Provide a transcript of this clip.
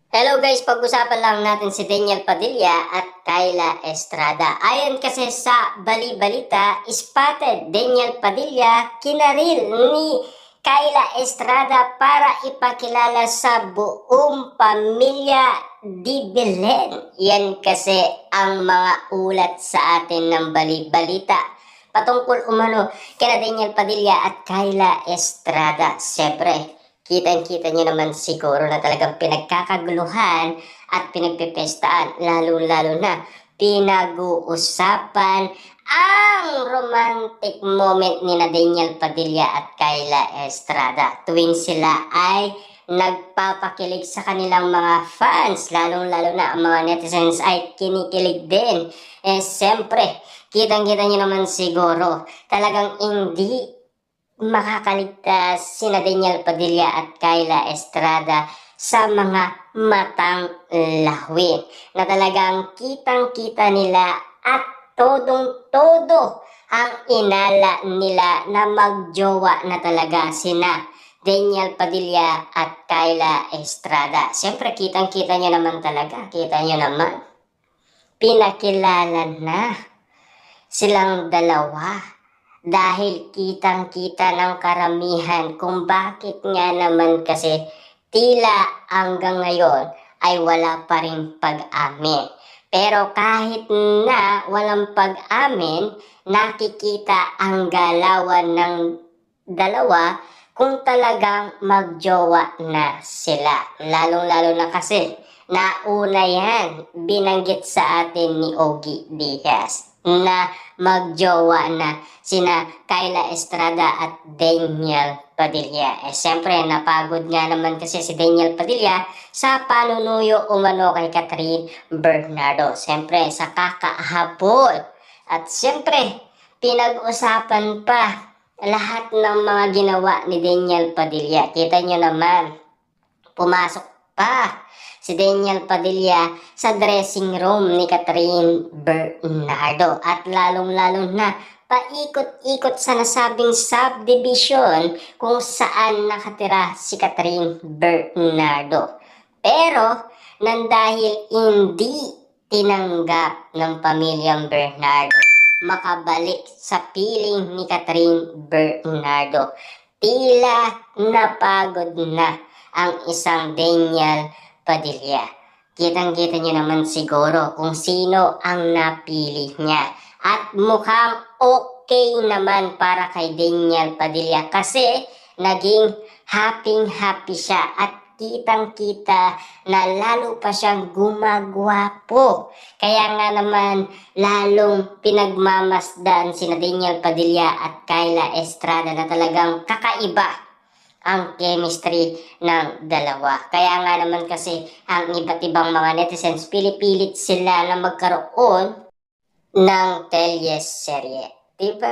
Hello guys, pag-usapan lang natin si Daniel Padilla at Kyla Estrada. Ayon kasi sa bali-balita, spotted Daniel Padilla kinaril ni Kyla Estrada para ipakilala sa buong pamilya di Belen. Yan kasi ang mga ulat sa atin ng bali-balita patungkol umano kina Daniel Padilla at Kyla Estrada. Siyempre, kitang-kita nyo naman siguro na talagang pinagkakaguluhan at pinagpipestaan, lalo-lalo na pinag-uusapan ang romantic moment ni Daniel Padilla at Kyla Estrada tuwing sila ay nagpapakilig sa kanilang mga fans, lalong-lalo na ang mga netizens ay kinikilig din. Siyempre, kitang-kita nyo naman siguro, talagang hindi makakaligtas sina Daniel Padilla at Kyla Estrada sa mga matang lahwin na talagang kitang-kita nila at todong-todo ang inala nila na magjowa na talaga sina Daniel Padilla at Kyla Estrada. Siyempre, kitang-kita nyo naman talaga. Kita nyo naman. Pinakilala na silang dalawa. Dahil kitang-kita ng karamihan kung bakit nga naman kasi tila hanggang ngayon ay wala pa rin pag-amin. Pero kahit na walang pag-amin, nakikita ang galawan ng dalawa kung talagang magjowa na sila. Lalong-lalo na kasi nauna yan binanggit sa atin ni Ogie Diaz na magjowa na sina Kyla Estrada at Daniel Padilla. Siyempre, napagod nga naman kasi si Daniel Padilla sa panunuyo umano kay Catherine Bernardo. Siyempre, sa kakahabol. At siyempre, pinag-usapan pa lahat ng mga ginawa ni Daniel Padilla. Kita nyo naman, pumasok pa si Daniel Padilla sa dressing room ni Catherine Bernardo at lalong-lalo na paikot-ikot sa nasabing subdivision kung saan nakatira si Catherine Bernardo. Pero nang dahil hindi tinanggap ng pamilyang Bernardo makabalik sa piling ni Catherine Bernardo, tila napagod na ang isang Daniel Padilla. Kitang-kita nyo naman siguro kung sino ang napili niya. At mukhang okay naman para kay Daniel Padilla kasi naging happy siya at kitang-kita na lalo pa siyang gumagwapo. Kaya nga naman lalong pinagmamasdan sina Daniel Padilla at Kyla Estrada na talagang kakaiba ang chemistry ng dalawa. Kaya nga naman kasi ang iba't ibang mga netizens pinipilit sila na magkaroon ng teleserye. Diba?